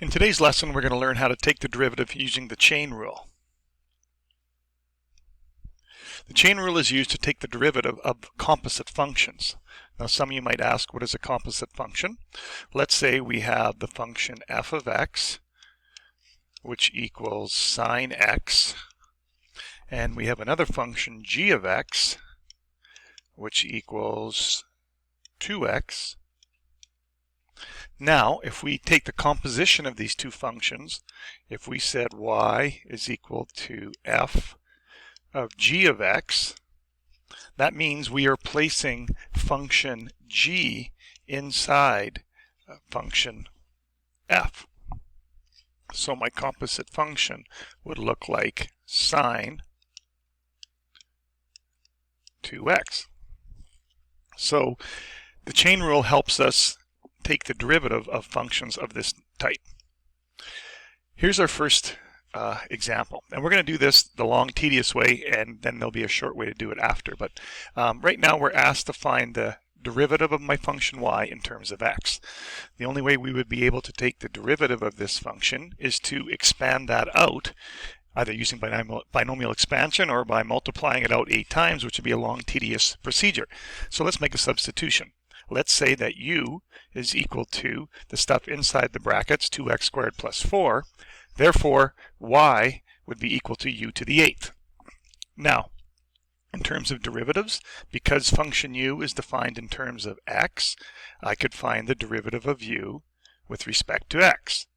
In today's lesson, we're going to learn how to take the derivative using the chain rule. The chain rule is used to take the derivative of composite functions. Now, some of you might ask, what is a composite function? Let's say we have the function f of x, which equals sine x, and we have another function g of x, which equals 2x. Now, if we take the composition of these two functions, if we said y is equal to f of g of x, that means we are placing function g inside function f. So my composite function would look like sine 2x. So the chain rule helps us take the derivative of functions of this type. Here's our first example, and we're going to do this the long tedious way, and then there'll be a short way to do it after. But right now we're asked to find the derivative of my function y in terms of x. The only way we would be able to take the derivative of this function is to expand that out, either using binomial expansion or by multiplying it out 8 times, which would be a long tedious procedure. So let's make a substitution. Let's say that u is equal to the stuff inside the brackets, 2x squared plus 4. Therefore, y would be equal to u to the 8th. Now, in terms of derivatives, because function u is defined in terms of x, I could find the derivative of u with respect to x.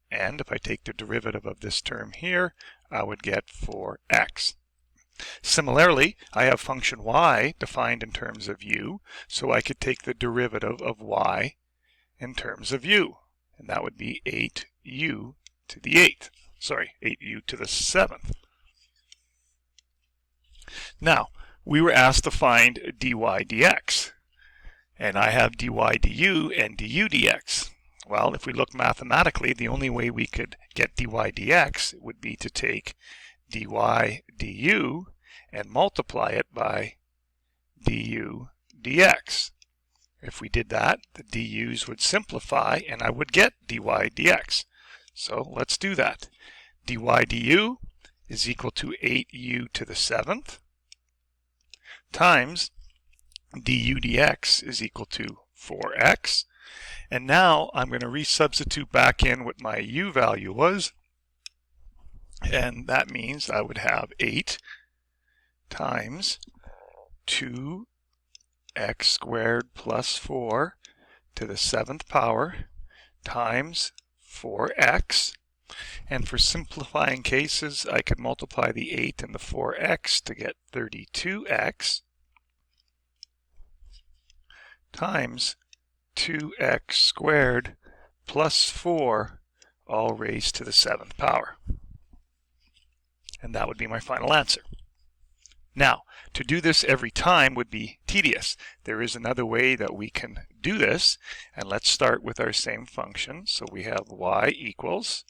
And if I take the derivative of this term here, I would get 4x. Similarly, I have function y defined in terms of u, so I could take the derivative of y in terms of u, and that would be 8u to the 8th. Sorry, 8u to the 7th. Now, we were asked to find dy dx, and I have dy du and du dx. Well, if we look mathematically, the only way we could get dy dx would be to take dy du and multiply it by du dx. If we did that, the du's would simplify and I would get dy dx. So let's do that. Dy du is equal to 8u to the 7th times du dx is equal to 4x. And now I'm going to resubstitute back in what my u value was, and that means I would have 8 times 2x squared plus 4 to the 7th power times 4x. And for simplifying cases, I could multiply the 8 and the 4x to get 32x times 2x squared plus 4 all raised to the 7th power. And that would be my final answer. Now, to do this every time would be tedious. There is another way that we can do this, and let's start with our same function. So we have y equals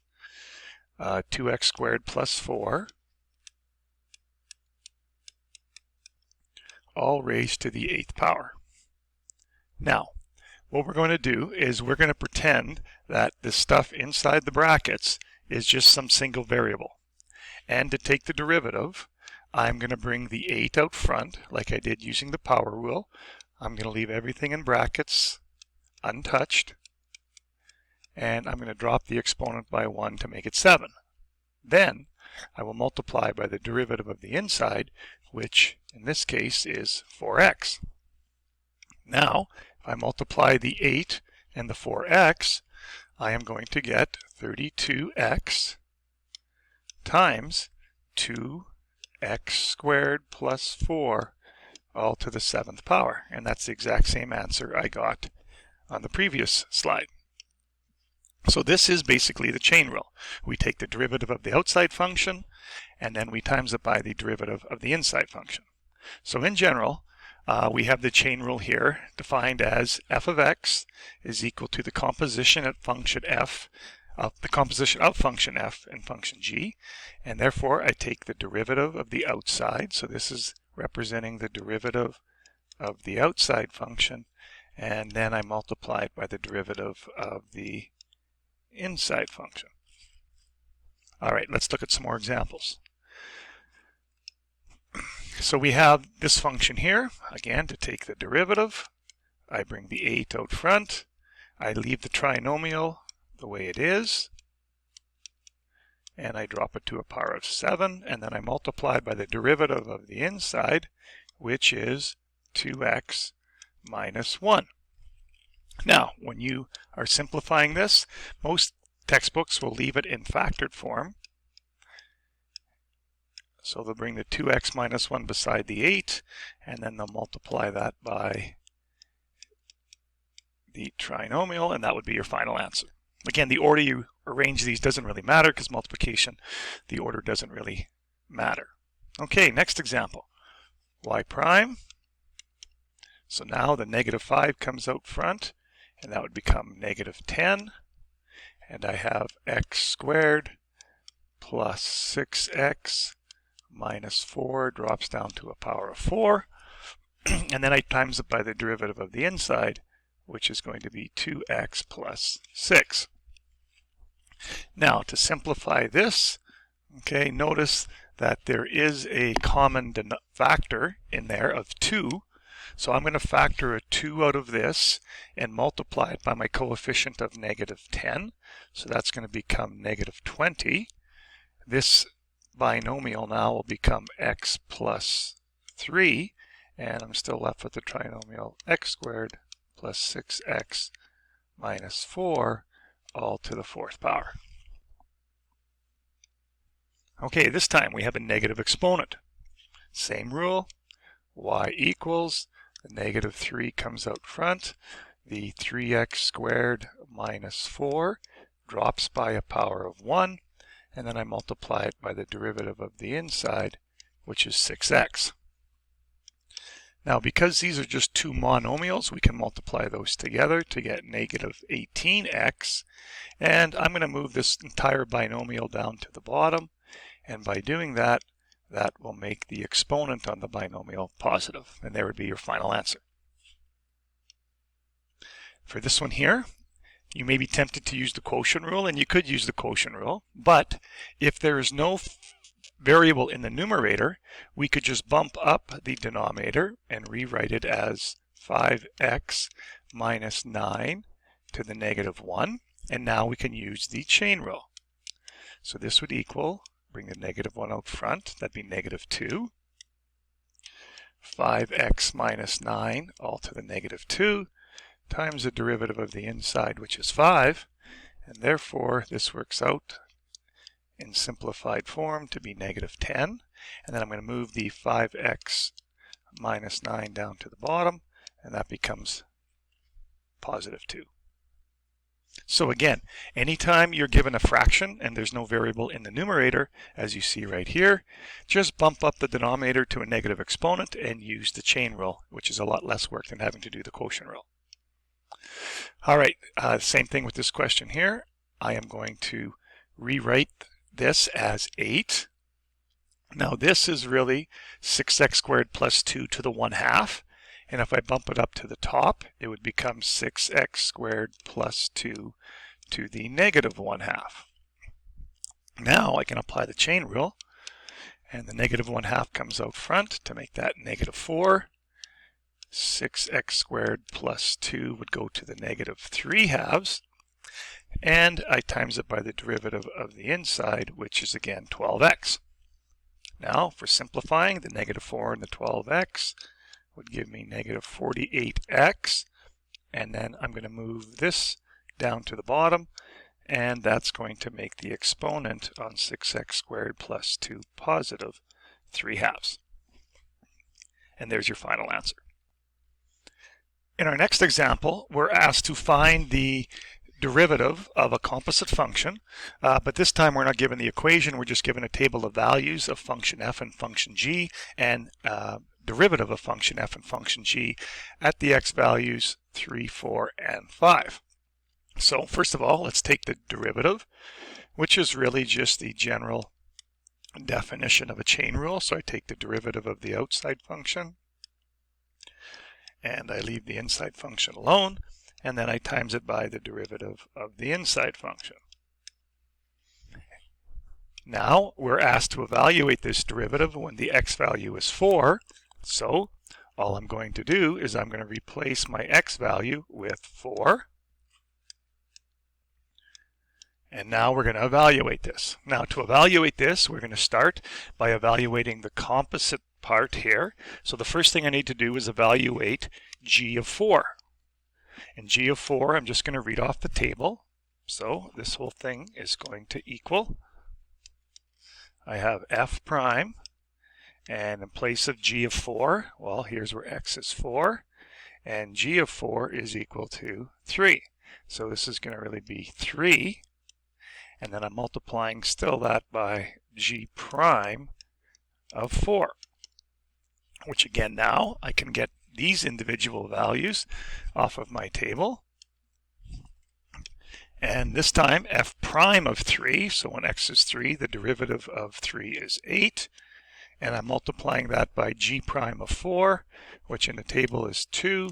2x squared plus 4 all raised to the 8th power. Now, what we're going to do is we're going to pretend that the stuff inside the brackets is just some single variable. And to take the derivative, I'm going to bring the 8 out front like I did using the power rule. I'm going to leave everything in brackets untouched. And I'm going to drop the exponent by 1 to make it 7. Then I will multiply by the derivative of the inside, which in this case is 4x. Now, if I multiply the 8 and the 4x, I am going to get 32x times 2x squared plus 4 all to the 7th power. And that's the exact same answer I got on the previous slide. So this is basically the chain rule. We take the derivative of the outside function, and then we times it by the derivative of the inside function. So in general, we have the chain rule here defined as f of x is equal to the composition of function f, the composition of function f and function g, and therefore I take the derivative of the outside. So this is representing the derivative of the outside function, and then I multiply it by the derivative of the inside function. All right, let's look at some more examples. So we have this function here. Again, to take the derivative, I bring the 8 out front. I leave the trinomial the way it is, and I drop it to a power of 7, and then I multiply by the derivative of the inside, which is 2x minus 1. Now, when you are simplifying this, most textbooks will leave it in factored form. So they'll bring the 2x minus 1 beside the 8, and then they'll multiply that by the trinomial, and that would be your final answer. Again, the order you arrange these doesn't really matter because multiplication, the order doesn't really matter. Okay, next example. Y prime. So now the negative 5 comes out front, and that would become negative 10. And I have x squared plus 6x minus 4 drops down to a power of 4. And then I times it by the derivative of the inside, which is going to be 2x plus 6. Now, to simplify this, okay, notice that there is a common factor in there of 2. So I'm going to factor a 2 out of this and multiply it by my coefficient of negative 10. So that's going to become negative 20. This binomial now will become x plus 3. And I'm still left with the trinomial x squared plus 6x minus 4 all to the 4th power. Okay, this time we have a negative exponent. Same rule, y equals, the negative 3 comes out front, the 3x squared minus 4 drops by a power of 1, and then I multiply it by the derivative of the inside, which is 6x. Now, because these are just two monomials, we can multiply those together to get negative 18x. And I'm going to move this entire binomial down to the bottom. And by doing that, that will make the exponent on the binomial positive. And there would be your final answer. For this one here, you may be tempted to use the quotient rule, and you could use the quotient rule. But if there is no variable in the numerator, we could just bump up the denominator and rewrite it as 5x minus 9 to the negative 1. And now we can use the chain rule. So this would equal, bring the negative 1 out front, that'd be negative 2. 5x minus 9 all to the negative 2 times the derivative of the inside, which is 5. And therefore, this works out in simplified form to be negative 10. And then I'm going to move the 5x minus 9 down to the bottom, and that becomes positive 2. So again, anytime you're given a fraction and there's no variable in the numerator, as you see right here, just bump up the denominator to a negative exponent and use the chain rule, which is a lot less work than having to do the quotient rule. All right, same thing with this question here. I am going to rewrite this as 8. Now this is really 6x squared plus 2 to the 1/2. And if I bump it up to the top, it would become 6x squared plus 2 to the negative 1/2. Now I can apply the chain rule, and the negative 1/2 comes out front to make that negative 4. 6x squared plus 2 would go to the negative 3/2. And I times it by the derivative of the inside, which is again 12x. Now for simplifying, the negative 4 and the 12x would give me negative 48x, and then I'm going to move this down to the bottom, and that's going to make the exponent on 6x squared plus 2 positive 3/2. And there's your final answer. In our next example, we're asked to find the derivative of a composite function, but this time we're not given the equation, we're just given a table of values of function f and function g, and derivative of function f and function g at the x values 3, 4, and 5. So first of all, let's take the derivative, which is really just the general definition of a chain rule. So I take the derivative of the outside function, and I leave the inside function alone, and then I times it by the derivative of the inside function. Now we're asked to evaluate this derivative when the x value is 4. So all I'm going to do is I'm going to replace my x value with 4. And now we're going to evaluate this. Now to evaluate this, we're going to start by evaluating the composite part here. So the first thing I need to do is evaluate g of 4. And g of 4, I'm just going to read off the table. So this whole thing is going to equal, I have f prime, and in place of g of 4, well, here's where x is 4, and g of 4 is equal to 3. So this is going to really be 3, and then I'm multiplying still that by g prime of 4, which again now I can get these individual values off of my table. And this time f prime of 3, so when x is 3, the derivative of 3 is 8. And I'm multiplying that by g prime of 4, which in the table is 2.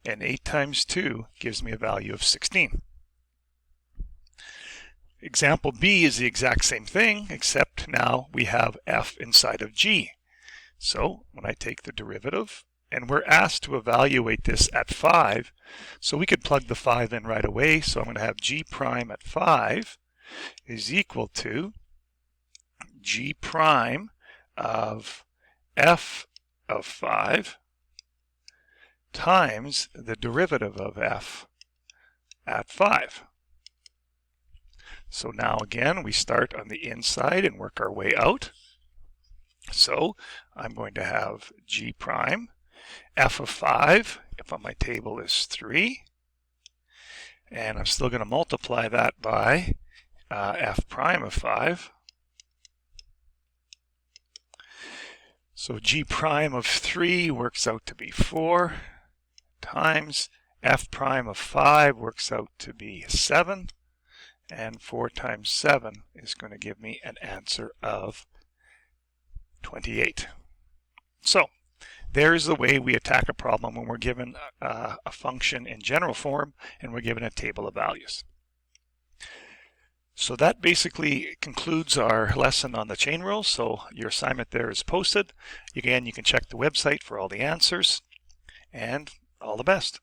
And 8 times 2 gives me a value of 16. Example B is the exact same thing, except now we have f inside of g. So when I take the derivative, and we're asked to evaluate this at 5, so we could plug the 5 in right away. So I'm going to have g prime at 5 is equal to g prime of f of 5 times the derivative of f at 5. So now again, we start on the inside and work our way out. So I'm going to have g prime f of 5, if on my table is 3, and I'm still going to multiply that by f prime of 5. So g prime of 3 works out to be 4 times f prime of 5 works out to be 7, and 4 times 7 is going to give me an answer of 28. So there's the way we attack a problem when we're given a function in general form and we're given a table of values. So that basically concludes our lesson on the chain rule. So your assignment there is posted. Again, you can check the website for all the answers, and all the best.